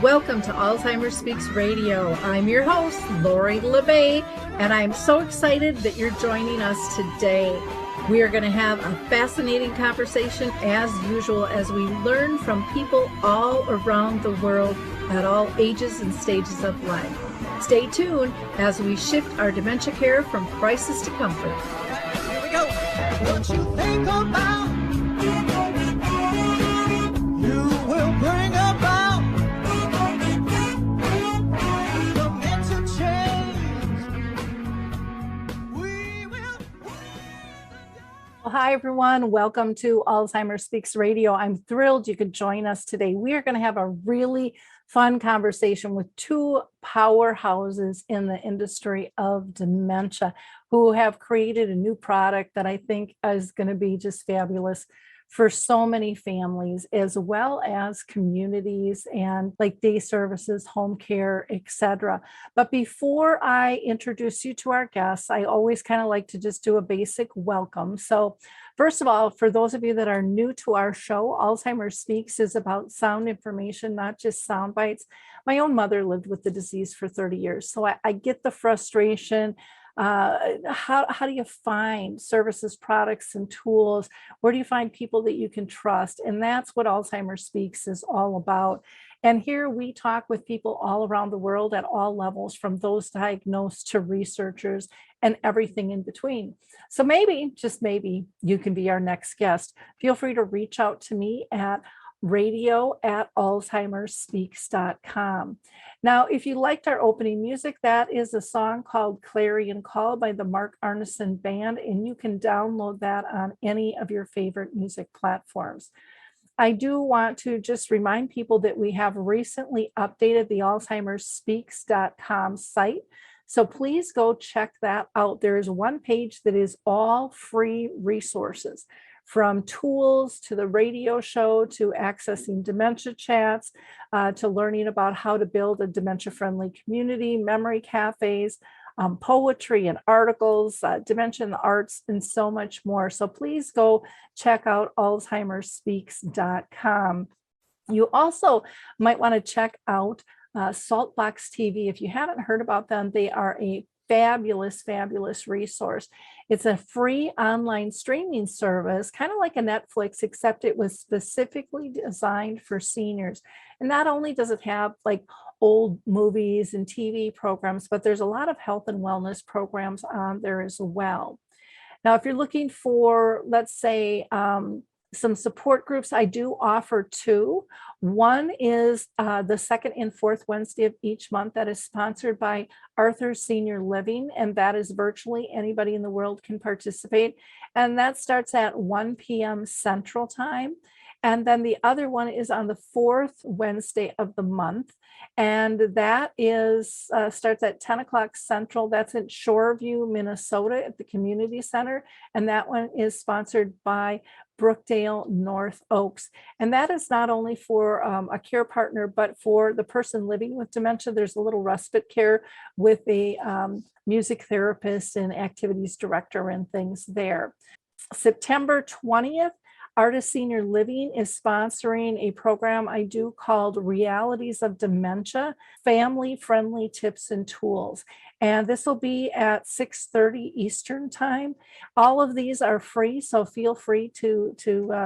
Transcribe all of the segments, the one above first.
Welcome to Alzheimer Speaks Radio. I'm your host, Lori LeBay, and I'm so excited that you're joining us today. We are going to have a fascinating conversation as usual as we learn from people all around the world at all ages and stages of life. Stay tuned as we shift our dementia care from crisis to comfort. Here we go. What you think about, you will bring about the mental change. We will. Well, hi, everyone. Welcome to Alzheimer Speaks Radio. I'm thrilled you could join us today. We are going to have a really fun conversation with two powerhouses in the industry of dementia who have created a new product that I think is going to be just fabulous for so many families, as well as communities and like day services, home care, etc. But before I introduce you to our guests, I always kind of like to just do a basic welcome. So first of all, for those of you that are new to our show, Alzheimer Speaks is about sound information, not just sound bites. My own mother lived with the disease for 30 years, so I get the frustration. How do you find services, products, and tools? Where do you find people that you can trust? And that's what Alzheimer Speaks is all about. And here we talk with people all around the world at all levels, from those diagnosed to researchers and everything in between. So maybe, just maybe, you can be our next guest. Feel free to reach out to me at radio@alzheimerspeaks.com. Now, if you liked our opening music, that is a song called Clarion Call by the Mark Arneson Band, and you can download that on any of your favorite music platforms. I do want to just remind people that we have recently updated the alzheimerspeaks.com site. So please go check that out. There is one page that is all free resources, from tools to the radio show to accessing dementia chats, to learning about how to build a dementia-friendly community, memory cafes, poetry and articles, dementia in the arts, and so much more. So please go check out alzheimerspeaks.com. You also might want to check out Saltbox TV. If you haven't heard about them, they are a fabulous resource. It's a free online streaming service, kind of like a Netflix, except it was specifically designed for seniors. And not only does it have like old movies and TV programs, but there's a lot of health and wellness programs on there as well. Now, if you're looking for, let's say, some support groups, I do offer two. One is the second and fourth Wednesday of each month that is sponsored by Arthur's Senior Living, and that is virtually anybody in the world can participate. And that starts at 1 p.m. Central Time. And then the other one is on the fourth Wednesday of the month. And that is starts at 10 o'clock Central. That's in Shoreview, Minnesota at the Community Center. And that one is sponsored by Brookdale North Oaks. And that is not only for a care partner, but for the person living with dementia. There's a little respite care with a music therapist and activities director and things there. September 20th, Artist Senior Living is sponsoring a program I do called Realities of Dementia, Family-Friendly Tips and Tools. And this will be at 6:30 Eastern Time. All of these are free, so feel free to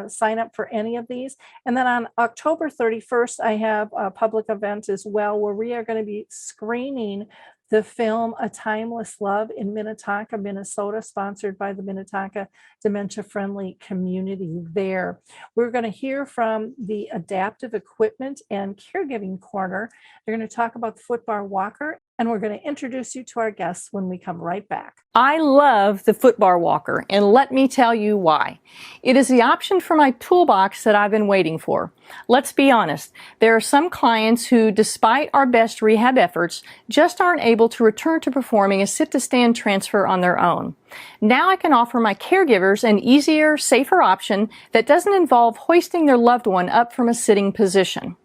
sign up for any of these. And then on October 31st, I have a public event as well where we are going to be screening the film A Timeless Love in Minnetonka, Minnesota, sponsored by the Minnetonka Dementia Friendly Community there. We're going to hear from the Adaptive Equipment and Caregiving Corner. They're going to talk about the footbar walker, and we're going to introduce you to our guests when we come right back. I love the footbar walker, and let me tell you why. It is the option for my toolbox that I've been waiting for. Let's be honest, there are some clients who, despite our best rehab efforts, just aren't able to return to performing a sit-to-stand transfer on their own. Now I can offer my caregivers an easier, safer option that doesn't involve hoisting their loved one up from a sitting position.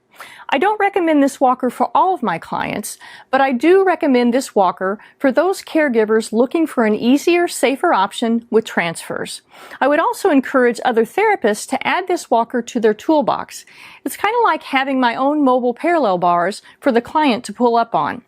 I don't recommend this walker for all of my clients, but I do recommend this walker for those caregivers looking for an easier, safer option with transfers. I would also encourage other therapists to add this walker to their toolbox. It's kind of like having my own mobile parallel bars for the client to pull up on.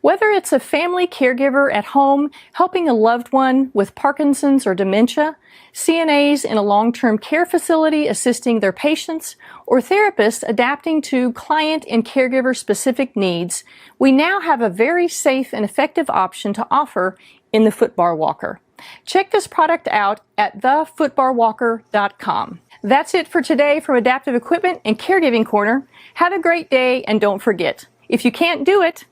Whether it's a family caregiver at home helping a loved one with Parkinson's or dementia, CNAs in a long-term care facility assisting their patients, or therapists adapting to client and caregiver specific needs, we now have a very safe and effective option to offer in the footbar walker. Check this product out at thefootbarwalker.com. That's it for today from Adaptive Equipment and Caregiving Corner. Have a great day, and don't forget, if you can't do it,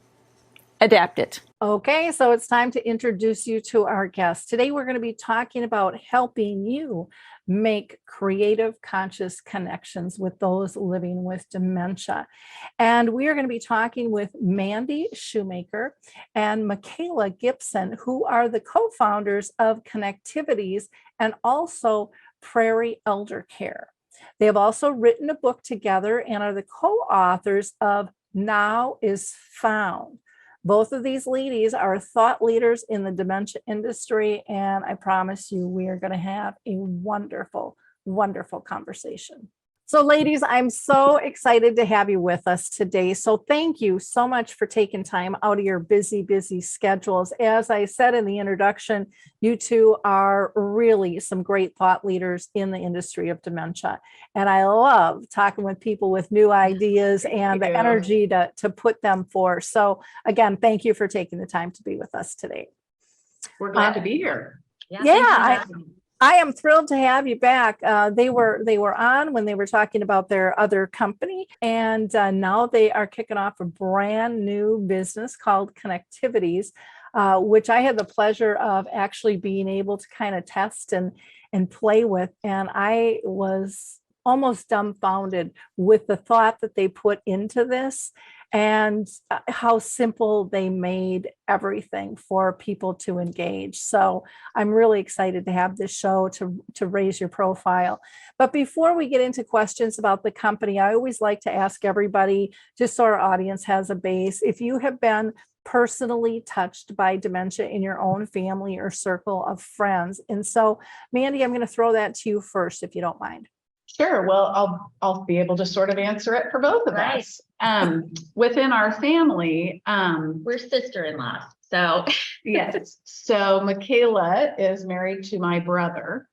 adapt it. Okay, so it's time to introduce you to our guest. Today, we're going to be talking about helping you make creative, conscious connections with those living with dementia. And we are going to be talking with Mandy Shoemaker and Michala Gibson, who are the co-founders of Connectivities and also Prairie Elder Care. They have also written a book together and are the co-authors of Now Is Found. Both of these ladies are thought leaders in the dementia industry, and I promise you we are going to have a wonderful, wonderful conversation. So ladies, I'm so excited to have you with us today. So thank you so much for taking time out of your busy, busy schedules. As I said in the introduction, you two are really some great thought leaders in the industry of dementia. And I love talking with people with new ideas and the energy to put them forth. So again, thank you for taking the time to be with us today. We're glad to be here. I am thrilled to have you back. They were on when they were talking about their other company, and now they are kicking off a brand new business called Connectivities, which I had the pleasure of actually being able to kind of test and play with. And I was almost dumbfounded with the thought that they put into this and how simple they made everything for people to engage. So I'm really excited to have this show to raise your profile. But before we get into questions about the company, I always like to ask everybody, just so our audience has a base, if you have been personally touched by dementia in your own family or circle of friends. And so, Mandy, I'm going to throw that to you first, if you don't mind. Sure. Well, I'll be able to sort of answer it for both of us. Within our family, we're sister-in-laws. So yes. So Michala is married to my brother.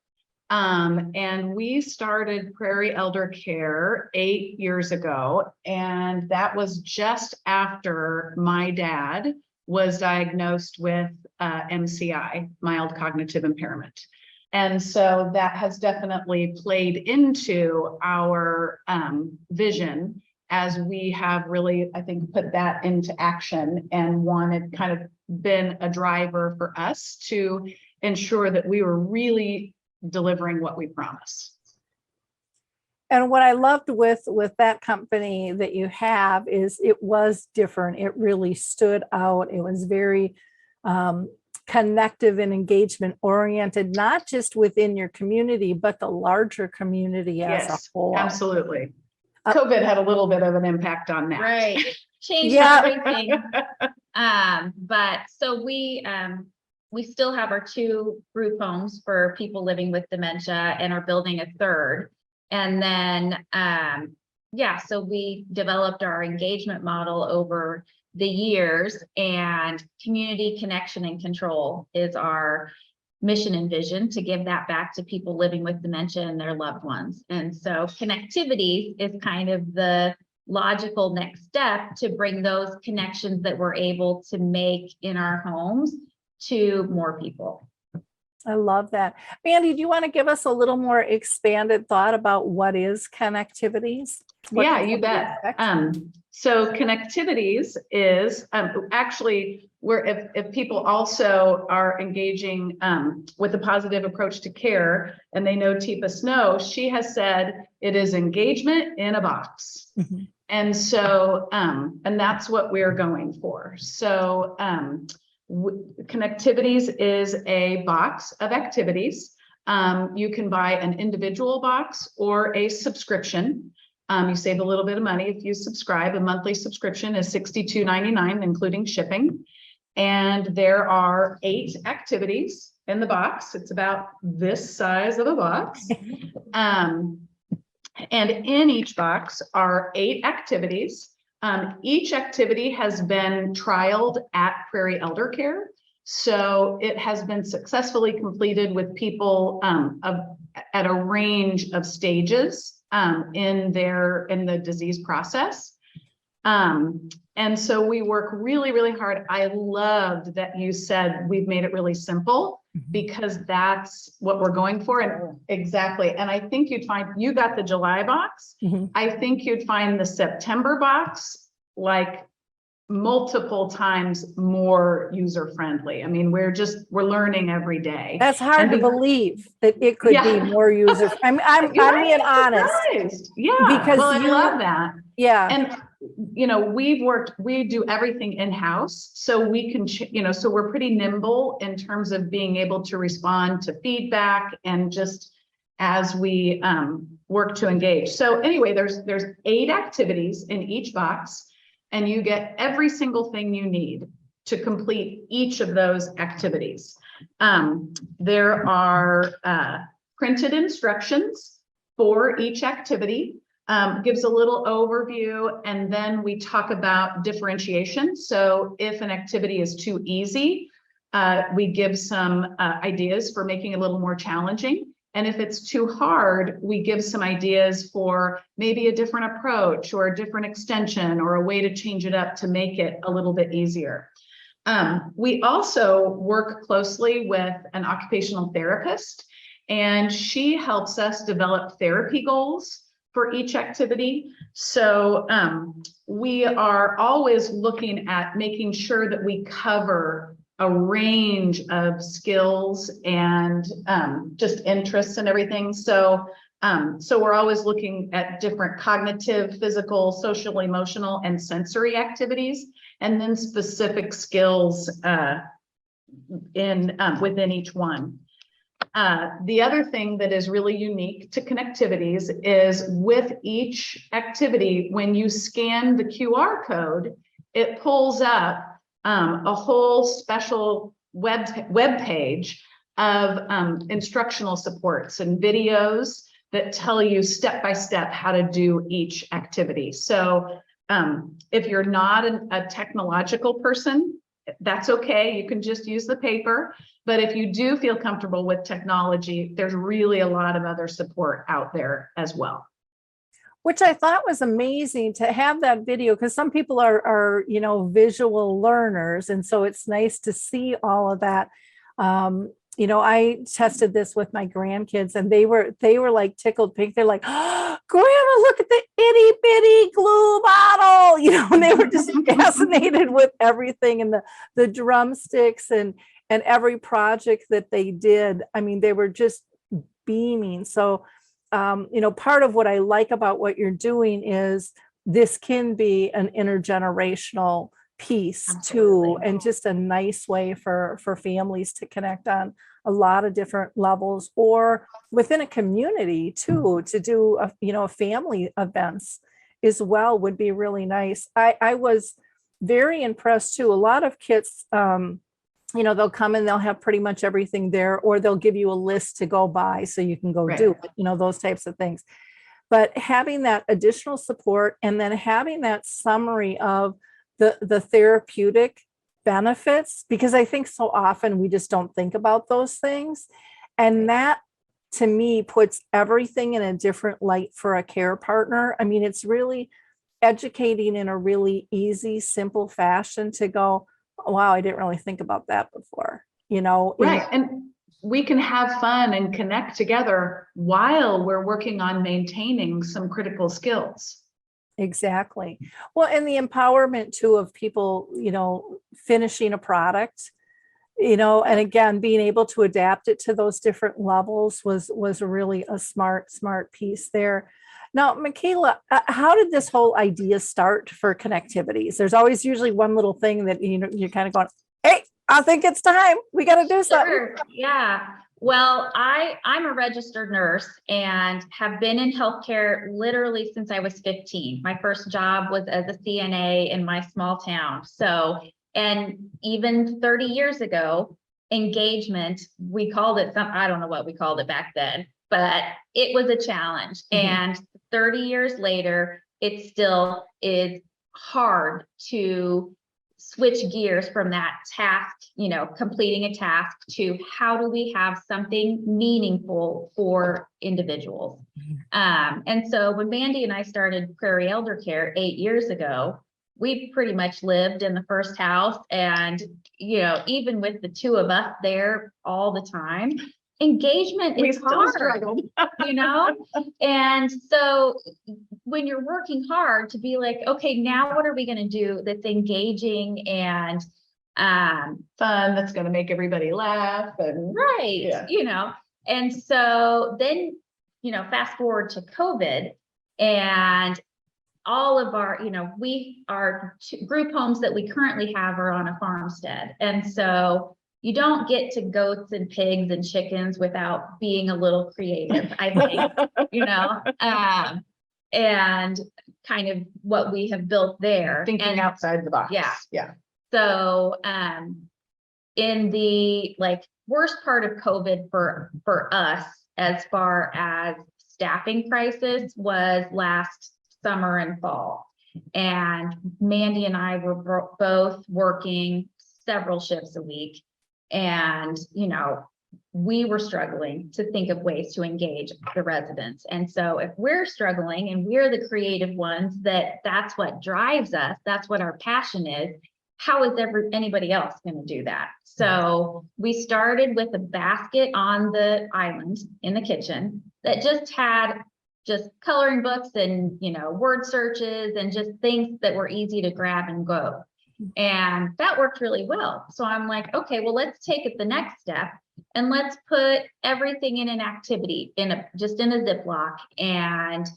And we started Prairie Elder Care 8 years ago. And that was just after my dad was diagnosed with MCI, mild cognitive impairment. And so that has definitely played into our vision as we have really, I think, put that into action and wanted kind of been a driver for us to ensure that we were really delivering what we promised. And what I loved with that company that you have is it was different. It really stood out. It was very connective and engagement oriented, not just within your community, but the larger community as a whole. Absolutely. COVID had a little bit of an impact on that. right, changed everything. But so we still have our 2 group homes for people living with dementia and are building a 3rd. And then so we developed our engagement model over the years, and community connection and control is our mission and vision, to give that back to people living with dementia and their loved ones. And so Connectivities is kind of the logical next step to bring those connections that we're able to make in our homes to more people. I love that. Mandy, do you want to give us a little more expanded thought about what is Connectivities? Yeah, you bet. So Connectivities is actually where if people also are engaging with a positive approach to care, and they know Teepa Snow, she has said it is engagement in a box. Mm-hmm. And so, and that's what we're going for. So Connectivities is a box of activities. You can buy an individual box or a subscription. You save a little bit of money if you subscribe. A monthly subscription is $62.99, including shipping. And there are 8 activities in the box. It's about this size of a box. And in each box are 8 activities. Each activity has been trialed at Prairie Elder Care. So it has been successfully completed with people at a range of stages in the disease process. And so we work really, really hard. I loved that you said we've made it really simple, because that's what we're going for. And exactly. And I think you'd find, you got the July box. I think you'd find the September box like multiple times more user-friendly. I mean, we're learning every day. That's hard to believe that it could be more user. I'm being honest. Yeah, because I love that. Yeah. And we do everything in-house, so we can, so we're pretty nimble in terms of being able to respond to feedback and just as we work to engage. So anyway, there's 8 activities in each box, and you get every single thing you need to complete each of those activities. There are printed instructions for each activity. Gives a little overview, and then we talk about differentiation. So if an activity is too easy, we give some ideas for making it a little more challenging. And if it's too hard, we give some ideas for maybe a different approach or a different extension or a way to change it up to make it a little bit easier. We also work closely with an occupational therapist, and she helps us develop therapy goals for each activity. So we are always looking at making sure that we cover a range of skills and just interests and everything. So we're always looking at different cognitive, physical, social, emotional, and sensory activities, and then specific skills within each one. The other thing that is really unique to Connectivities is with each activity, when you scan the QR code, it pulls up a whole special web page of instructional supports and videos that tell you step by step how to do each activity. So if you're not a technological person, that's okay. You can just use the paper. But if you do feel comfortable with technology, there's really a lot of other support out there as well. Which I thought was amazing to have that video, because some people are visual learners. And so it's nice to see all of that. I tested this with my grandkids, and they were like tickled pink. They're like, oh, Grandma, look at the itty bitty glue bottle, and they were just fascinated with everything, and the drumsticks and every project that they did. I mean, they were just beaming. So part of what I like about what you're doing is this can be an intergenerational piece too, and just a nice way for families to connect on a lot of different levels, or within a community too, to do family events as well would be really nice. I was very impressed too. A lot of kits, they'll come and they'll have pretty much everything there, or they'll give you a list to go by so you can go do it, those types of things. But having that additional support, and then having that summary of the therapeutic benefits, because I think so often we just don't think about those things. And that, to me, puts everything in a different light for a care partner. I mean, it's really educating in a really easy, simple fashion to go, wow, I didn't really think about that before, Right. And we can have fun and connect together while we're working on maintaining some critical skills. Exactly. Well, and the empowerment too of people, finishing a product, and again, being able to adapt it to those different levels was really a smart piece there. Now, Michala, how did this whole idea start for Connectivities? There's always usually one little thing that, you're kind of going, hey, I think it's time. We got to do something. Sure. Yeah. Well, I'm a registered nurse and have been in healthcare literally since I was 15. My first job was as a CNA in my small town. So, and even 30 years ago, engagement, we called it I don't know what we called it back then, but it was a challenge. And 30 years later, it still is hard to switch gears from that task, completing a task, to how do we have something meaningful for individuals. And so when Mandy and I started Prairie Elder Care 8 years ago, we pretty much lived in the first house, and even with the two of us there all the time, engagement is hard, and so when you're working hard to be like, okay, now what are we going to do that's engaging and fun, that's going to make everybody laugh, and and so then fast forward to COVID, and all of our our group homes that we currently have are on a farmstead, and so you don't get to goats and pigs and chickens without being a little creative, I think, and kind of what we have built there. Thinking outside the box. Yeah. So, in the worst part of COVID for us, as far as staffing crisis, was last summer and fall. And Mandy and I were both working several shifts a week. And, we were struggling to think of ways to engage the residents. And so if we're struggling and we're the creative ones, that's what drives us, that's what our passion is, how is anybody else going to do that? So we started with a basket on the island in the kitchen that just had coloring books and, word searches and just things that were easy to grab and go. And that worked really well. So I'm like, okay, well, let's take it the next step and let's put everything in an activity in a Ziploc and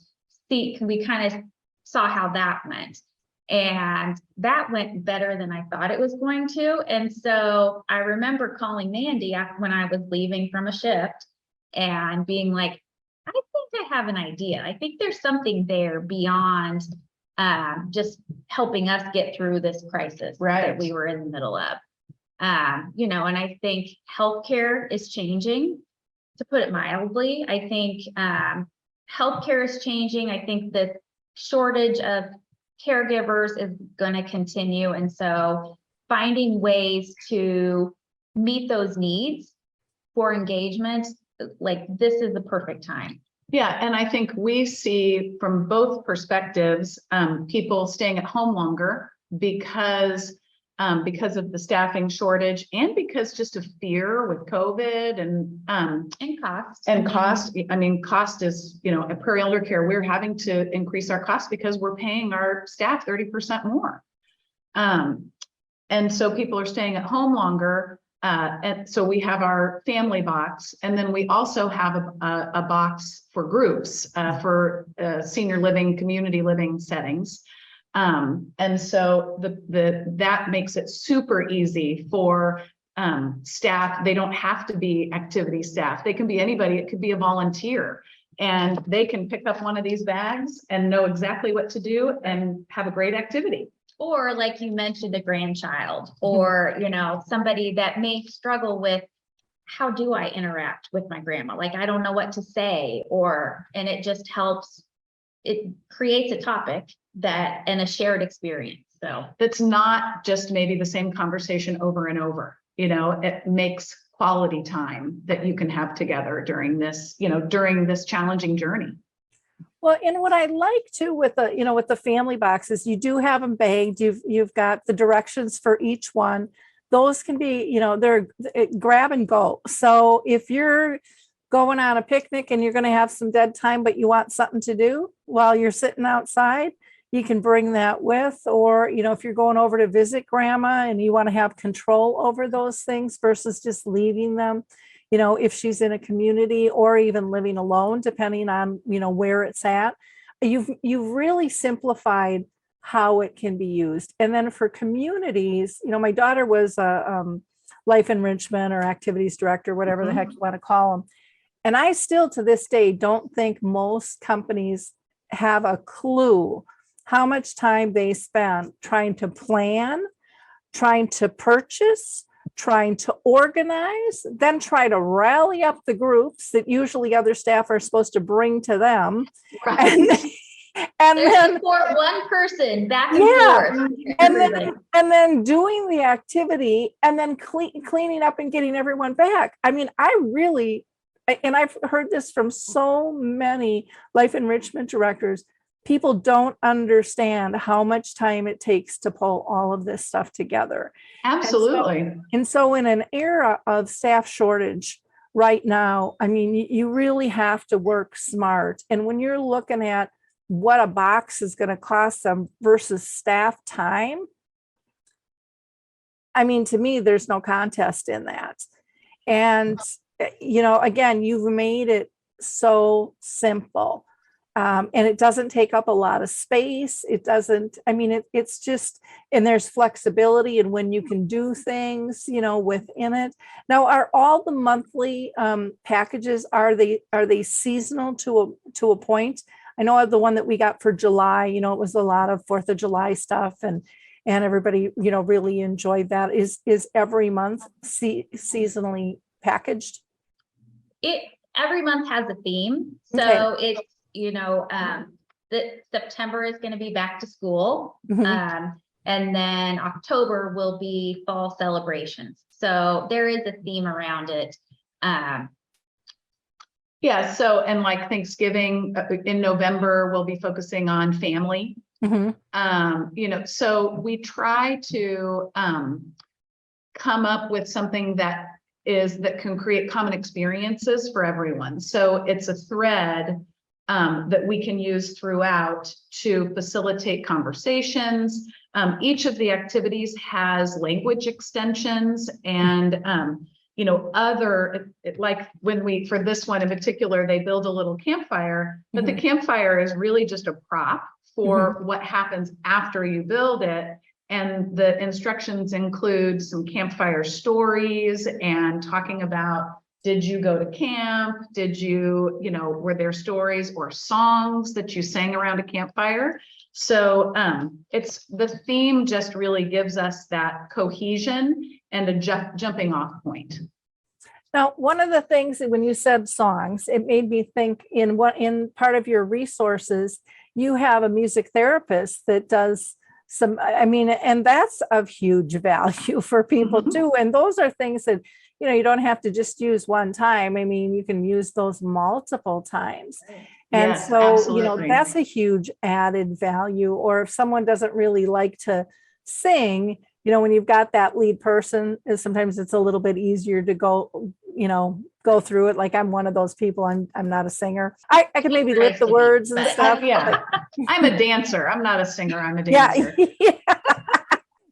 see, we kind of saw how that went. And that went better than I thought it was going to. And so I remember calling Mandy when I was leaving from a shift and being like, I think I have an idea. I think there's something there beyond just helping us get through this crisis that we were in the middle of. And I think healthcare is changing, to put it mildly. I think healthcare is changing. I think the shortage of caregivers is going to continue. And so finding ways to meet those needs for engagement, this is the perfect time. Yeah, and I think we see from both perspectives, people staying at home longer because of the staffing shortage, and because just of fear with COVID and cost. And cost. I mean, cost is, at Prairie Elder Care, we're having to increase our costs because we're paying our staff 30% more. And so people are staying at home longer. And so we have our family box, and then we also have a box for groups, for senior living, community living settings. And so that makes it super easy for staff. They don't have to be activity staff. They can be anybody. It could be a volunteer, and they can pick up one of these bags and know exactly what to do and have a great activity. Or like you mentioned, a grandchild, or, somebody that may struggle with, how do I interact with my grandma? I don't know what to say, and it just helps. It creates a topic and a shared experience. So that's not just maybe the same conversation over and over, it makes quality time that you can have together during this challenging journey. Well, and what I like too with the family boxes, you do have them bagged. You've got the directions for each one. Those can be, they're grab and go. So if you're going on a picnic and you're going to have some dead time, but you want something to do while you're sitting outside, you can bring that with. Or, if you're going over to visit grandma and you want to have control over those things versus just leaving them, if she's in a community or even living alone, depending on, where it's at, you've really simplified how it can be used. And then for communities, my daughter was a life enrichment or activities director, whatever the heck you want to call them. And I still to this day don't think most companies have a clue how much time they spend trying to plan, trying to purchase, trying to organize, then try to rally up the groups that usually other staff are supposed to bring to them. Right. And then support one person back and forth. and then doing the activity and then cleaning up and getting everyone back. I mean, and I've heard this from so many life enrichment directors, people don't understand how much time it takes to pull all of this stuff together. Absolutely. And so in an era of staff shortage right now, I mean, you really have to work smart. And when you're looking at what a box is going to cost them versus staff time, I mean, to me, there's no contest in that. And, again, you've made it so simple. And it doesn't take up a lot of space. It doesn't, I mean, it's just, and there's flexibility in when you can do things, within it. Now, are all the monthly packages, are they seasonal to a point? I know the one that we got for July, it was a lot of 4th of July stuff and everybody, really enjoyed that. Is every month seasonally packaged? Every month has a theme. So Okay. it's, that September is going to be back to school. Mhm. And then October will be fall celebrations. So there is a theme around it. Yeah. So, and like Thanksgiving in November, we'll be focusing on family. Mhm. So we try to come up with something that can create common experiences for everyone. So it's a thread that we can use throughout to facilitate conversations. Each of the activities has language extensions and like for this one in particular, they build a little campfire, but the campfire is really just a prop for what happens after you build it. And the instructions include some campfire stories and talking about, did you go to camp? Did you, were there stories or songs that you sang around a campfire? So it's the theme just really gives us that cohesion and a jumping off point. Now, one of the things that when you said songs, it made me think in part of your resources, you have a music therapist that does and that's of huge value for people too. And those are things that, you don't have to just use one time. I mean, you can use those multiple times. And yes, so, absolutely. that's a huge added value. Or if someone doesn't really like to sing, when you've got that lead person, sometimes it's a little bit easier to go through it. Like I'm one of those people. I'm not a singer. I can maybe lift the words and stuff. Yeah, I'm a dancer. I'm not a singer. I'm a dancer. Yeah.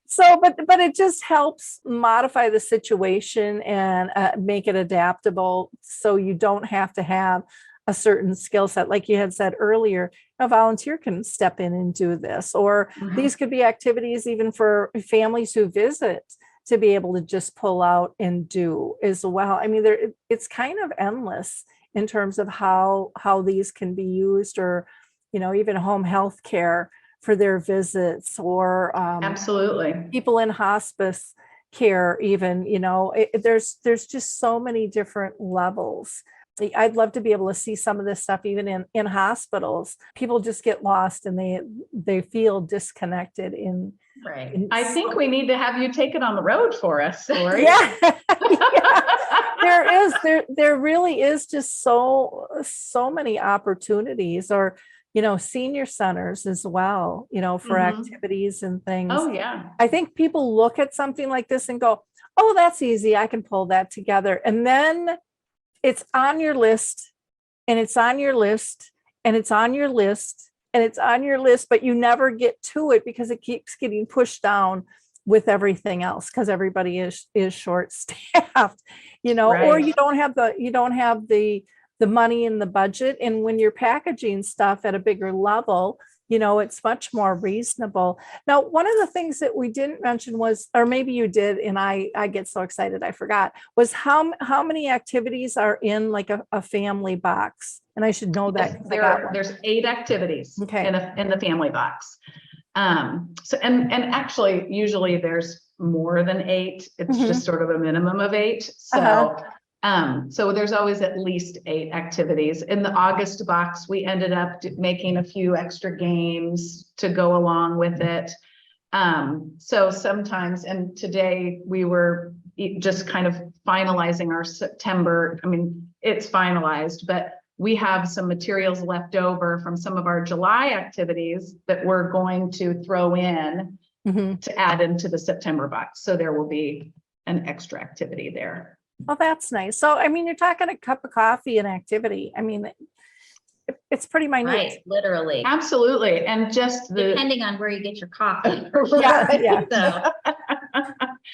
So, but it just helps modify the situation and make it adaptable. So you don't have to have a certain skill set. Like you had said earlier, a volunteer can step in and do this, or these could be activities even for families who visit to be able to just pull out and do as well. I mean, it's kind of endless in terms of how these can be used, or, even home health care for their visits, or absolutely people in hospice care, even, there's just so many different levels. I'd love to be able to see some of this stuff even in hospitals. People just get lost and they feel disconnected Right. I think we need to have you take it on the road for us, Lori. Yeah. There really is just so many opportunities, or senior centers as well, for activities and things. Oh yeah. I think people look at something like this and go, oh, that's easy, I can pull that together. And then it's on your list, and it's on your list, and it's on your list, and it's on your list, but you never get to it because it keeps getting pushed down with everything else, because everybody is short staffed, Right. or you don't have the money in the budget. And when you're packaging stuff at a bigger level, it's much more reasonable. Now, one of the things that we didn't mention was, or maybe you did, and I get so excited I forgot, was how many activities are in like a family box? And I should know that. 'cause I got one. There's 8 activities Okay. in the family box. So and actually usually there's more than 8. It's Mhm. just sort of a minimum of 8. So so there's always at least 8 activities. In the August box, we ended up making a few extra games to go along with it. So sometimes, and today we were just kind of finalizing our September. I mean, it's finalized, but we have some materials left over from some of our July activities that we're going to throw in Mhm. to add into the September box. So there will be an extra activity there. Oh, that's nice. So, I mean, you're talking a cup of coffee and activity. I mean, it's pretty minute. Right, literally, Absolutely. And just the, depending on where you get your coffee. Yeah, yeah. So,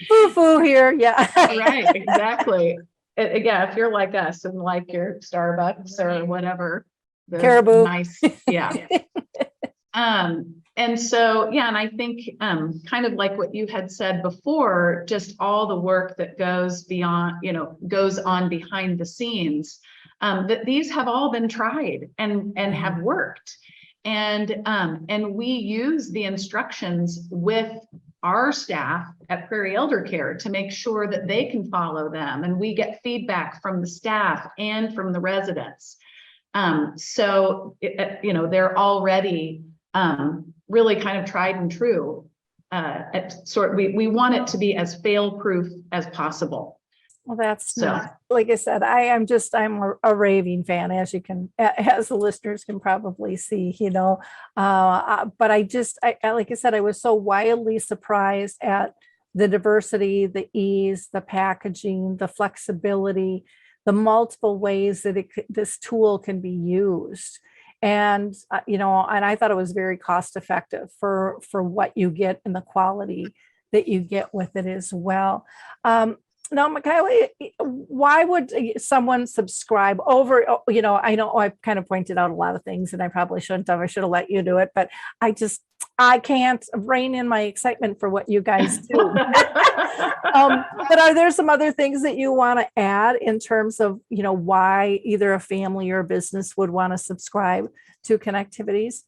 Foo-foo here. Yeah. right, exactly. Yeah, if you're like us and like your Starbucks or whatever. the Caribou. Nice, yeah. And so, yeah, and I think kind of like what you had said before, just all the work that goes beyond, goes on behind the scenes, that these have all been tried and have worked. And we use the instructions with our staff at Prairie Elder Care to make sure that they can follow them, and we get feedback from the staff and from the residents. So, they're already really kind of tried and true. We want it to be as fail-proof as possible. Well, that's So- nice. Like I said, I'm a raving fan, as as the listeners can probably see, but like I said, I was so wildly surprised at the diversity, the ease, the packaging, the flexibility, the multiple ways that this tool can be used. And, and I thought it was very cost effective for what you get and the quality that you get with it as well. Now, Michala, why would someone subscribe over, I know I've kind of pointed out a lot of things and I probably shouldn't have, I should have let you do it, but I can't rein in my excitement for what you guys do. But are there some other things that you want to add in terms of, why either a family or a business would want to subscribe to Connectivities?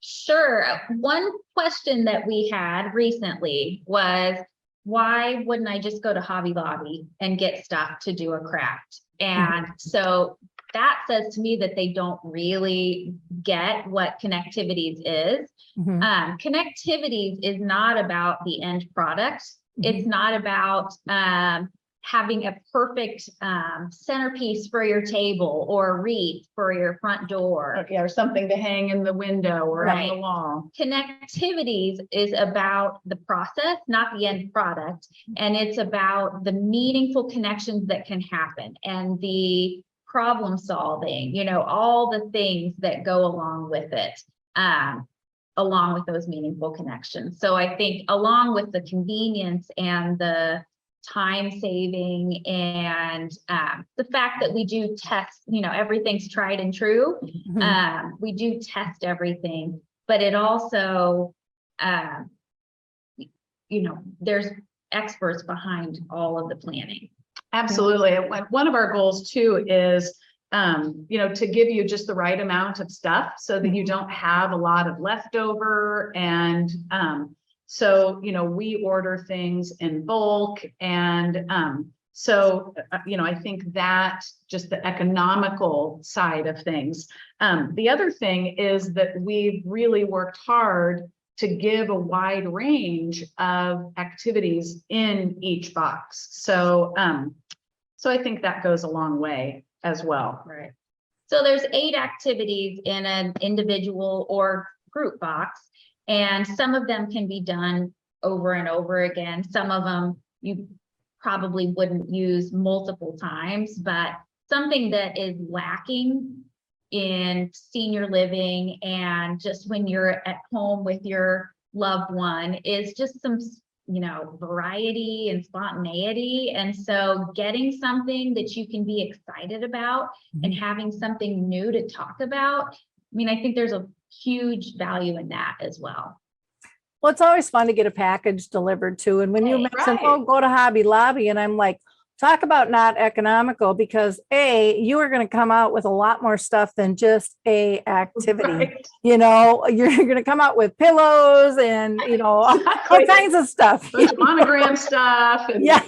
sure. One question that we had recently was, why wouldn't I just go to Hobby Lobby and get stuff to do a craft? And so that says to me that they don't really get what Connectivities is. Mhm. Connectivities is not about the end product. It's not about having a perfect centerpiece for your table or wreath for your front door. Yeah, or something to hang in the window or on the Right. wall. Connectivities is about the process, not the end product. And it's about the meaningful connections that can happen and the problem solving, all the things that go along with it, along with those meaningful connections. So I think along with the convenience and the time saving and the fact that we do test, everything's tried and true. We do test everything, but it also, there's experts behind all of the planning. Absolutely. And one of our goals too is, to give you just the right amount of stuff so that you don't have a lot of leftover. And so, we order things in bulk. And I think that just the economical side of things. The other thing is that we've really worked hard to give a wide range of activities in each box. So I think that goes a long way as well. Right. So there's 8 activities in an individual or group box, and some of them can be done over and over again. Some of them you probably wouldn't use multiple times, but something that is lacking in senior living and just when you're at home with your loved one is just some variety and spontaneity. And so getting something that you can be excited about and having something new to talk about mean, I think there's a huge value in that as well. Well, it's always fun to get a package delivered to. And when you mentioned, Right. oh, go to Hobby Lobby, and I'm like, talk about not economical, because you are going to come out with a lot more stuff than just a activity. Right. You know, you're going to come out with pillows and, you know, all Exactly. kinds of stuff. Bunch of monogram stuff. And Yeah.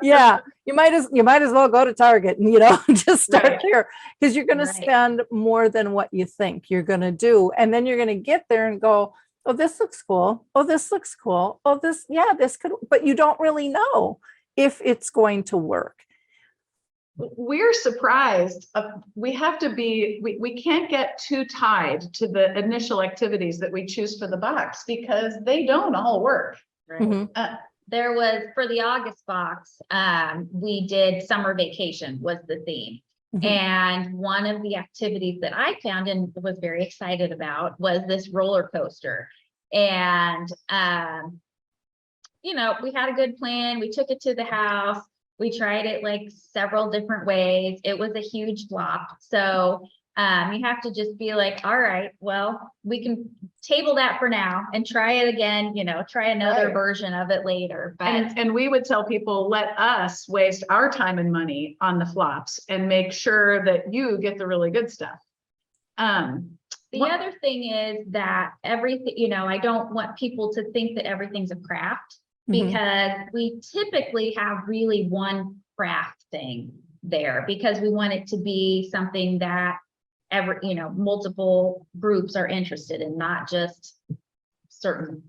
Yeah. You might as well go to Target and, you know, just start Right. there, because you're going to Right. spend more than what you think you're going to do. And then you're going to get there and go, oh, this looks cool. Oh, this looks cool. Oh, this could, but you don't really know if it's going to work. We're surprised. We have to be, we can't get too tied to the initial activities that we choose for the box, because they don't all work. Right. Mhm. There was, for the August box, we did summer vacation was the theme. Mhm. And one of the activities that I found and was very excited about was this roller coaster. And, you know, we had a good plan. We took it to the house. We tried it like several different ways. It was a huge flop. So you have to just be like, all right, well, we can table that for now and try it again, you know, try another Right. version of it later. But And we would tell people, let us waste our time and money on the flops and make sure that you get the really good stuff. the What- other thing is that everything, you know, I don't want people to think that everything's a craft, Mhm. because we typically have really one craft thing there, because we want it to be something that multiple groups are interested in, not just certain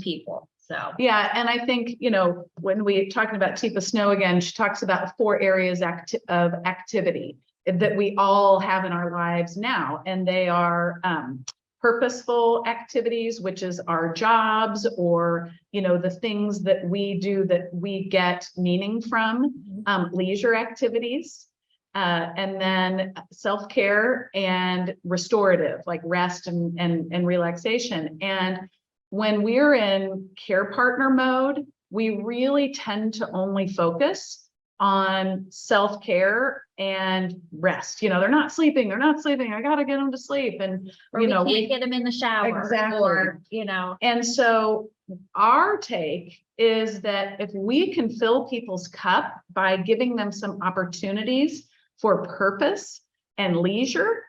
people. So Yeah, and I think, you know, when we talking about Tifa Snow again, she talks about 4 areas of activity that we all have in our lives now, and they are purposeful activities, which is our jobs, or, you know, the things that we do that we get meaning from, leisure activities, and then self-care and restorative, like rest and relaxation. And when we're in care partner mode, we really tend to only focus on self-care and rest. You know, they're not sleeping. I gotta get them to sleep. And, or you we know, can't get them in the shower, Exactly. or, you know, and so our take is that if we can fill people's cup by giving them some opportunities for purpose and leisure,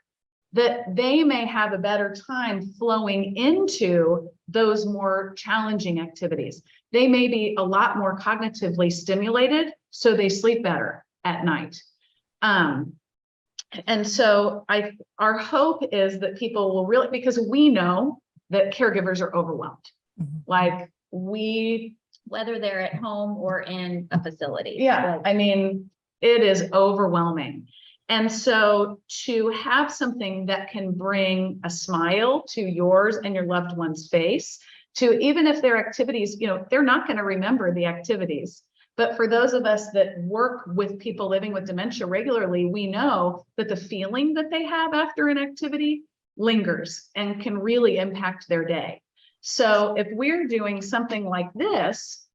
that they may have a better time flowing into those more challenging activities. They may be a lot more cognitively stimulated, so they sleep better at night. And so our hope is that people will really, because we know that caregivers are overwhelmed. Mhm. Like whether they're at home or in a facility. yeah, I mean, it is overwhelming. And so to have something that can bring a smile to yours and your loved one's face, to even if their activities, you know, they're not going to remember the activities. But for those of us that work with people living with dementia regularly, we know that the feeling that they have after an activity lingers and can really impact their day. So if we're doing something like this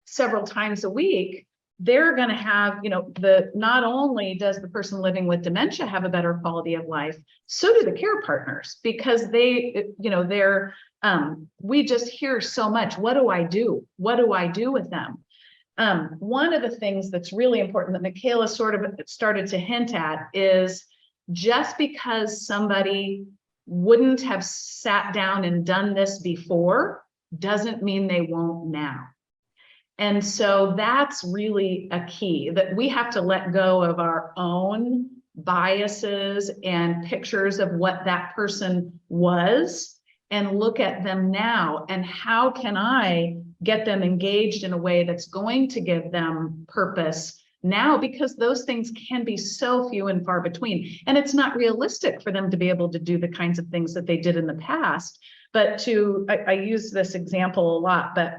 several times a week, they're going to have, you know, not only does the person living with dementia have a better quality of life, so do the care partners, because they, you know, we just hear so much. What do I do? What do I do with them? One of the things that's really important that Michala sort of started to hint at is just because somebody wouldn't have sat down and done this before doesn't mean they won't now. And so that's really a key, that we have to let go of our own biases and pictures of what that person was and look at them now, and how can I get them engaged in a way that's going to give them purpose now, because those things can be so few and far between, and it's not realistic for them to be able to do the kinds of things that they did in the past. But I use this example a lot, but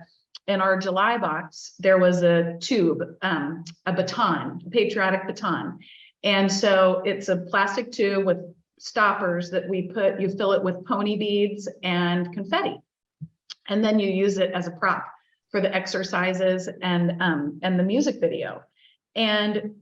in our July box, there was a tube, a baton, a patriotic baton. And so it's a plastic tube with stoppers that you fill it with pony beads and confetti. And then you use it as a prop for the exercises and the music video. And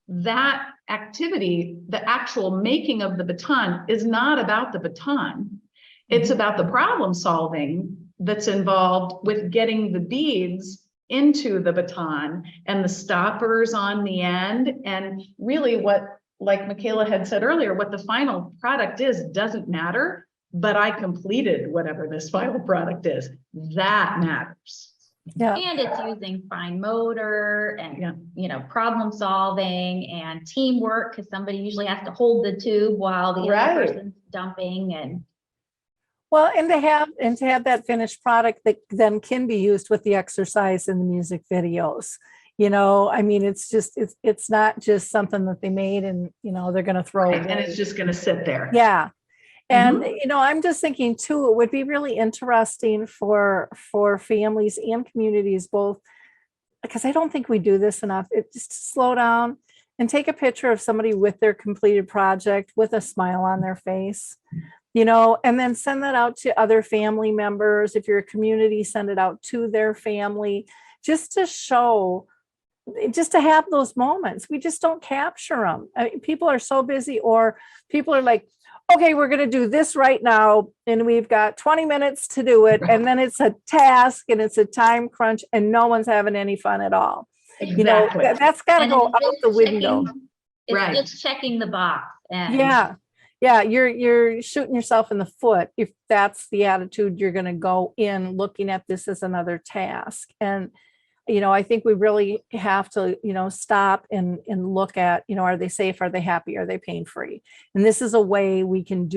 that activity, the actual making of the baton, is not about the baton. It's about the problem solving that's involved with getting the beads into the baton and the stoppers on the end. And really what, like Michala had said earlier, what the final product is doesn't matter, but I completed whatever this final product is. That matters. Yeah. And it's using fine motor and, you know, problem solving and teamwork, because somebody usually has to hold the tube while the Right. other person's dumping. And Well, and to have that finished product that then can be used with the exercise and the music videos. You know, I mean, it's not just something that they made and, you know, they're going to throw Right. And away. it's just going to sit there. Yeah. And, you know, I'm just thinking too, it would be really interesting for families and communities both, because I don't think we do this enough. It's just to slow down and take a picture of somebody with their completed project with a smile on their face, you know, and then send that out to other family members. If you're a community, send it out to their family, just to show, just to have those moments. We just don't capture them. I mean, people are so busy, or people are like, okay, we're going to do this right now, and we've got 20 minutes to do it. And then it's a task and it's a time crunch, and no one's having any fun at all. Exactly. You know, that's got to and go it's out just the window. It's Right. just checking the box. And Yeah, you're shooting yourself in the foot if that's the attitude you're going to go in, looking at this as another task. And you know, I think we really have to, you know, stop and look at, you know, are they safe? Are they happy? Are they pain-free? And this is a way we can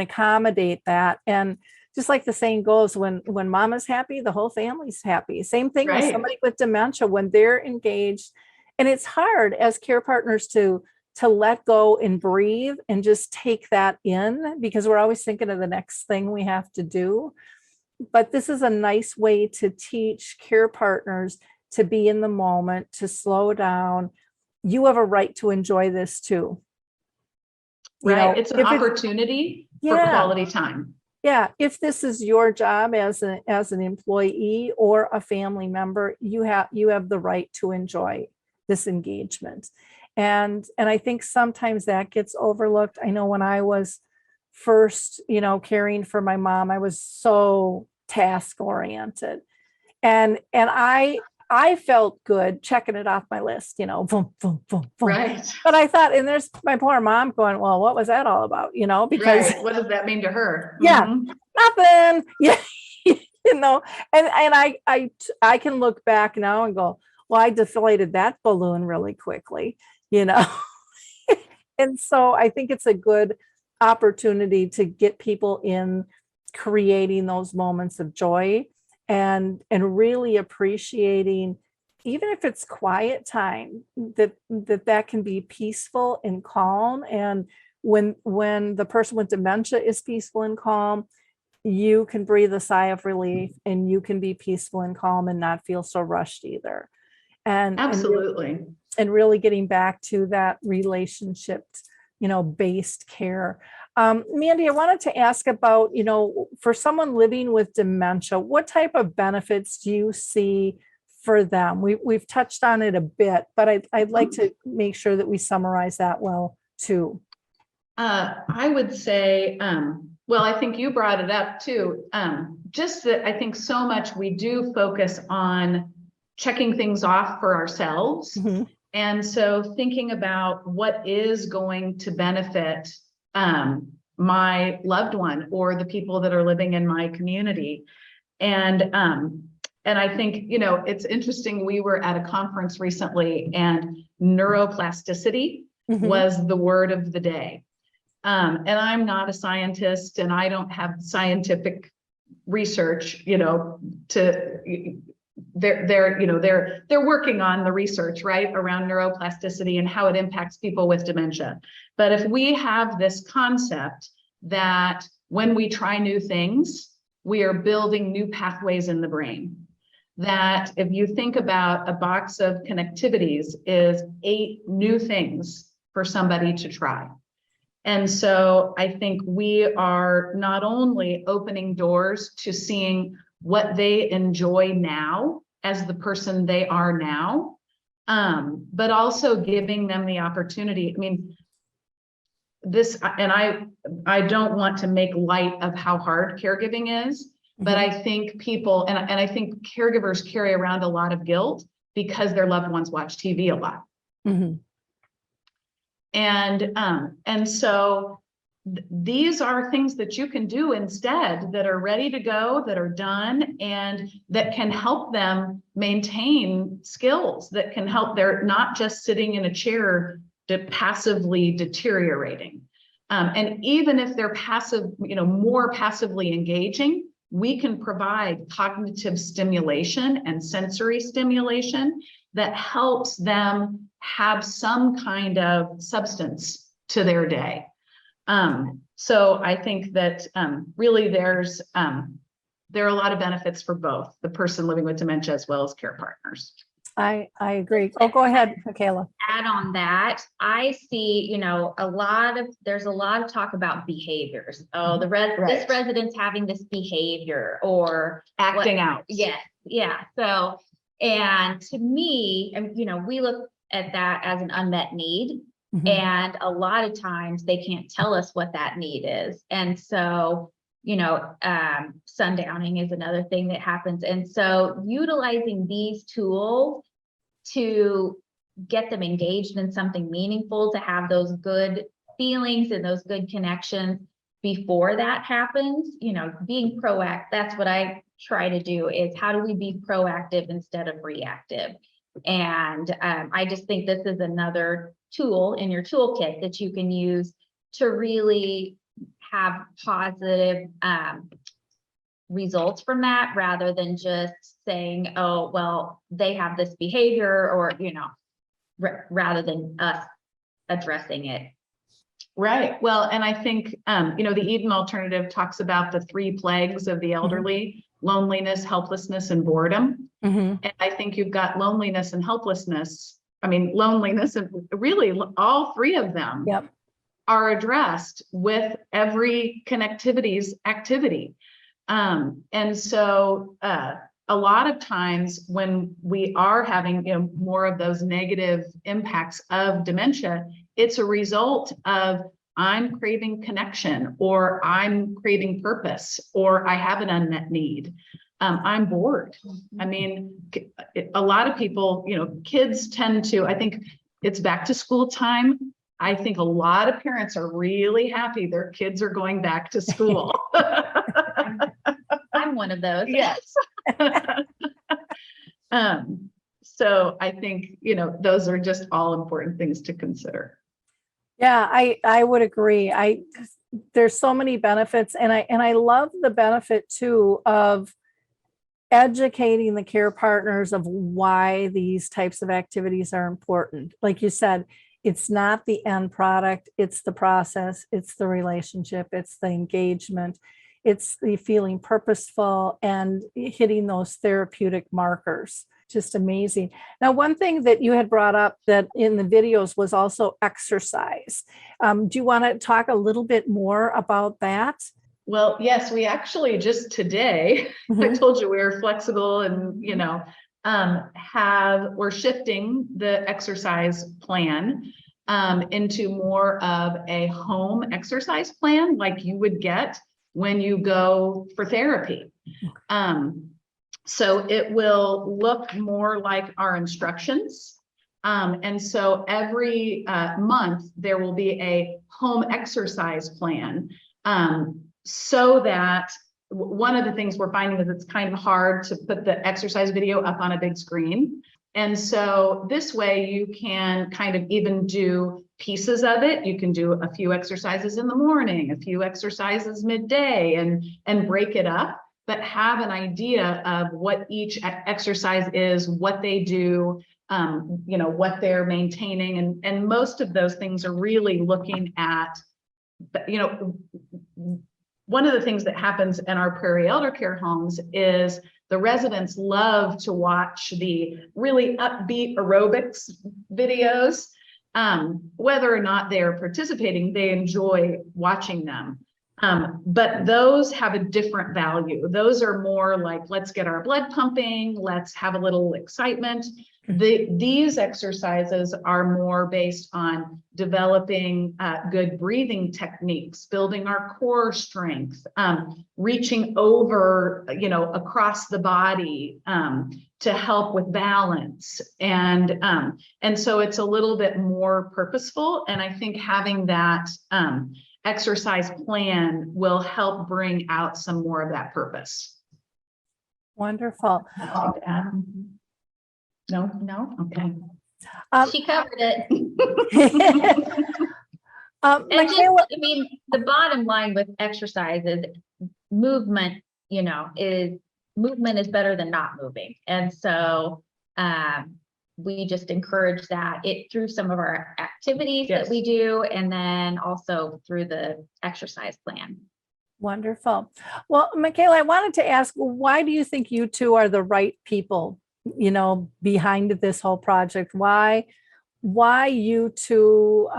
accommodate that. And just like the saying goes, when mama's happy, the whole family's happy. Same thing with Right. somebody with dementia, when they're engaged. And it's hard as care partners to let go and breathe and just take that in, because we're always thinking of the next thing we have to do. But this is a nice way to teach care partners to be in the moment, to slow down. You have a right to enjoy this too. You Right. know, It's an if opportunity for Yeah. quality time. Yeah, if this is your job as an employee or a family member, you have the right to enjoy this engagement. And I think sometimes that gets overlooked. I know when I was first, you know, caring for my mom, I was so task oriented, and I felt good checking it off my list, you know, boom, boom, boom, boom. Right. But I thought, and there's my poor mom going, well, what was that all about? You know, because Right. What does that mean to her? Yeah. Mhm. nothing. Yeah, you know, and I can look back now and go, well, I deflated that balloon really quickly, you know. And so I think it's a good opportunity to get people in creating those moments of joy and really appreciating, even if it's quiet time, that can be peaceful and calm. And when the person with dementia is peaceful and calm, you can breathe a sigh of relief, and you can be peaceful and calm and not feel so rushed either. And Absolutely. and really getting back to that relationship, you know, based care. Mandy, I wanted to ask about, you know, for someone living with dementia, what type of benefits do you see for them? We've touched on it a bit, but I'd like to make sure that we summarize that well too. I would say, well, I think you brought it up too. Just that I think so much we do focus on checking things off for ourselves. Mhm. And so thinking about what is going to benefit my loved one or the people that are living in my community. And I think, you know, it's interesting. We were at a conference recently, and neuroplasticity Mhm. was the word of the day. And I'm not a scientist, and I don't have scientific research, you know, they're working on the research, right, around neuroplasticity and how it impacts people with dementia. But if we have this concept that when we try new things, we are building new pathways in the brain, that if you think about a box of connectivities is 8 new things for somebody to try. And so I think we are not only opening doors to seeing what they enjoy now as the person they are now, but also giving them the opportunity. I mean, I don't want to make light of how hard caregiving is, but I think people, and I think caregivers carry around a lot of guilt because their loved ones watch TV a lot. And so these are things that you can do instead that are ready to go, that are done, and that can help them maintain skills, that can help. They're not just sitting in a chair passively deteriorating. And even if they're passive, more passively engaging, we can provide cognitive stimulation and sensory stimulation that helps them have some kind of substance to their day. So I think that really there are a lot of benefits for both the person living with dementia as well as care partners. I agree. Oh, go ahead, Michala. Add on that, I see, there's a lot of talk about behaviors. Oh, this resident's having this behavior or acting out. Yes. Yeah. So, and to me, we look at that as an unmet need. And a lot of times they can't tell us what that need is. And so, sundowning is another thing that happens. And so utilizing these tools to get them engaged in something meaningful, to have those good feelings and those good connections before that happens, being proactive. That's what I try to do, is how do we be proactive instead of reactive? And I just think this is another tool in your toolkit that you can use to really have positive results from that, rather than just saying, oh, well, they have this behavior, or, rather than us addressing it. Right. Well, and I think, the Eden Alternative talks about the 3 plagues of the elderly: loneliness, helplessness, and boredom. And I think you've got loneliness and helplessness. Loneliness, and really all 3 of them are addressed with every Connectivities activity. And so a lot of times when we are having more of those negative impacts of dementia, it's a result of I'm craving connection, or I'm craving purpose, or I have an unmet need. I'm bored. A lot of people, kids tend to, I think it's back to school time. I think a lot of parents are really happy their kids are going back to school. I'm one of those. Yes. So I think, those are just all important things to consider. Yeah, I would agree. There's so many benefits, and I love the benefit too of educating the care partners of why these types of activities are important. Like you said, it's not the end product, it's the process, it's the relationship, it's the engagement, it's the feeling purposeful and hitting those therapeutic markers. Just amazing. Now, one thing that you had brought up that in the videos was also exercise. Do you want to talk a little bit more about that? Well, yes, we actually just today, I told you we were flexible and, we're shifting the exercise plan into more of a home exercise plan like you would get when you go for therapy. So it will look more like our instructions. And so every month there will be a home exercise plan. So that one of the things we're finding is it's kind of hard to put the exercise video up on a big screen. And so this way you can kind of even do pieces of it. You can do a few exercises in the morning, a few exercises midday, and break it up, but have an idea of what each exercise is, what they do, what they're maintaining. And most of those things are really looking at, one of the things that happens in our Prairie elder care homes is the residents love to watch the really upbeat aerobics videos. Whether or not they are participating, they enjoy watching them. But those have a different value. Those are more like, let's get our blood pumping, let's have a little excitement. These exercises are more based on developing good breathing techniques, building our core strength, reaching over, across the body to help with balance. And so it's a little bit more purposeful. And I think having that exercise plan will help bring out some more of that purpose. Wonderful. No? Okay. She covered it. And just, Michala, I mean, the bottom line with exercise is movement, movement is better than not moving. And so we just encourage that through some of our activities that we do, and then also through the exercise plan. wonderful. Well, Michala, I wanted to ask, why do you think you two are the right people, behind this whole project? Why you two?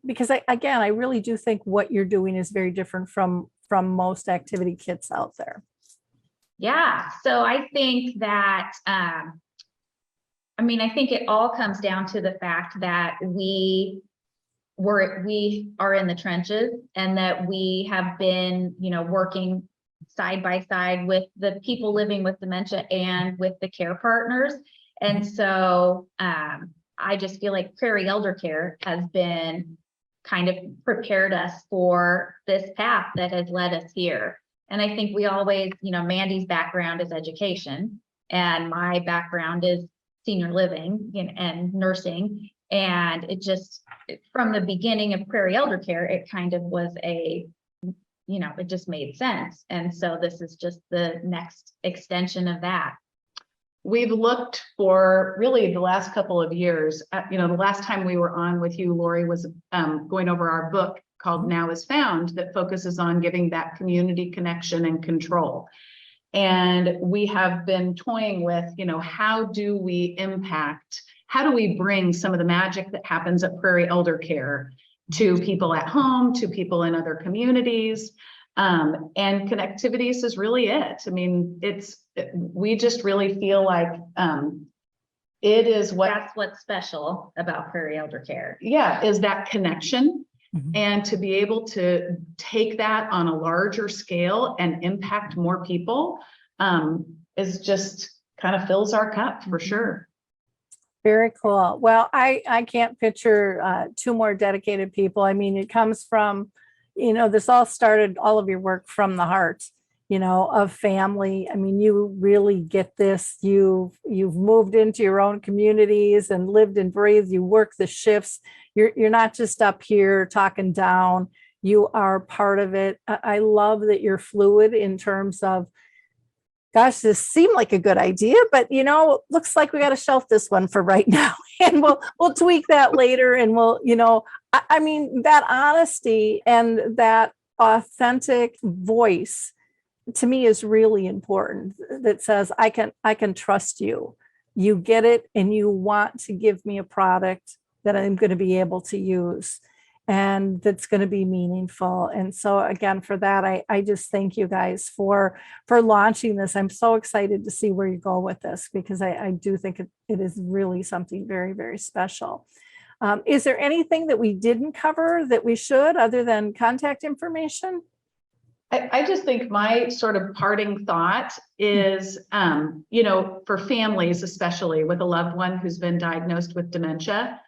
Because I really do think what you're doing is very different from most activity kits out there. Yeah, so I think that, I think it all comes down to the fact that we are in the trenches, and that we have been, working side by side with the people living with dementia and with the care partners. And so I just feel like Prairie Elder Care has been kind of prepared us for this path that has led us here. And I think we always, Mandy's background is education, and my background is senior living and nursing. And it just, from the beginning of Prairie Elder Care, it kind of was it just made sense. And so this is just the next extension of that. We've looked for really the last couple of years. The last time we were on with you, Lori, was going over our book called Now Is Found, that focuses on giving that community connection and control. And we have been toying with, how do we bring some of the magic that happens at Prairie Elder Care to people at home, to people in other communities. And Connectivities is really it. We just really feel like it is that's what's special about Prairie Elder Care. Yeah, is that connection. And to be able to take that on a larger scale and impact more people is just kind of fills our cup for sure. Very cool. Well, I can't picture two more dedicated people. It comes from, this all started, all of your work from the heart, of family. You really get this. You've moved into your own communities and lived and breathed. You work the shifts. You're not just up here talking down. You are part of it. I love that you're fluid in terms of, gosh, this seemed like a good idea, but looks like we got to shelf this one for right now, and we'll tweak that later. And we'll, that honesty and that authentic voice to me is really important. That says, I can trust you. You get it, and you want to give me a product that I'm going to be able to use, and that's going to be meaningful. And so again, for that, I just thank you guys for launching this. I'm so excited to see where you go with this, because I do think it is really something very, very special. Is there anything that we didn't cover that we should, other than contact information? I just think my sort of parting thought is, for families, especially with a loved one who's been diagnosed with dementia,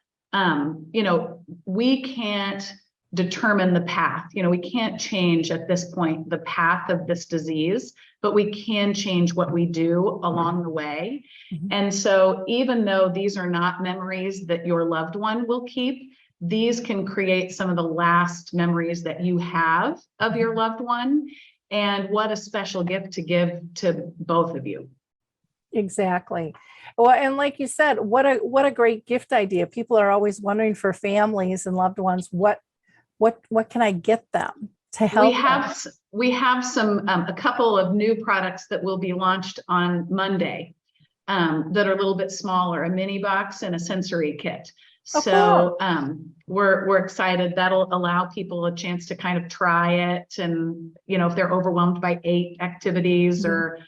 we can't determine the path. We can't change at this point the path of this disease, but we can change what we do along the way. And so even though these are not memories that your loved one will keep, these can create some of the last memories that you have of your loved one. And what a special gift to give to both of you. Exactly. Well, and like you said, what a great gift idea. People are always wondering, for families and loved ones, what can I get them to help? We have a couple of new products that will be launched on Monday that are a little bit smaller, a mini box and a sensory kit. Oh, So we're excited. That'll allow people a chance to kind of try it, and if they're overwhelmed by 8 activities, or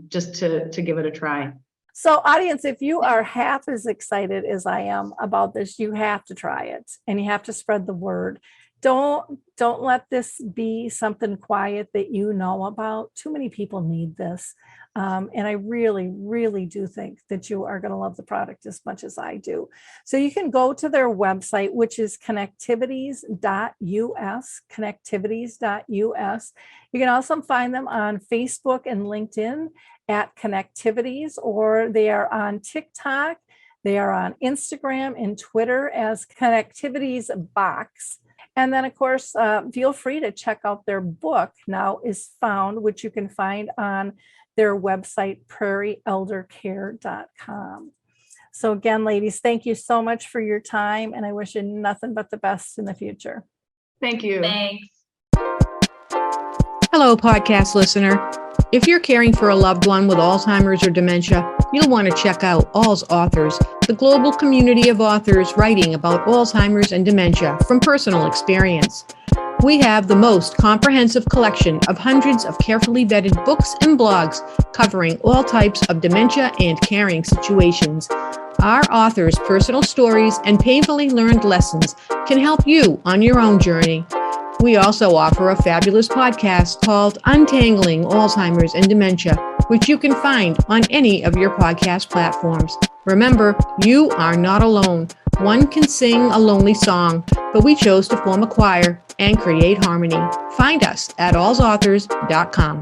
just to give it a try. So audience, if you are half as excited as I am about this, you have to try it and you have to spread the word. Don't let this be something quiet that you know about. Too many people need this. And I really, really do think that you are going to love the product as much as I do. So you can go to their website, which is connectivities.us, connectivities.us. You can also find them on Facebook and LinkedIn at Connectivities, or they are on TikTok. They are on Instagram and Twitter as Connectivities Box. And then, of course, feel free to check out their book, Now Is Found, which you can find on their website, prairieeldercare.com. So again, ladies, thank you so much for your time, and I wish you nothing but the best in the future. Thank you. Thanks. Hello, podcast listener. If you're caring for a loved one with Alzheimer's or dementia, you'll want to check out Alz Authors, the global community of authors writing about Alzheimer's and dementia from personal experience. We have the most comprehensive collection of hundreds of carefully vetted books and blogs covering all types of dementia and caring situations. Our authors' personal stories and painfully learned lessons can help you on your own journey. We also offer a fabulous podcast called Untangling Alzheimer's and Dementia, which you can find on any of your podcast platforms. Remember, you are not alone. One can sing a lonely song, but we chose to form a choir and create harmony. Find us at allsauthors.com.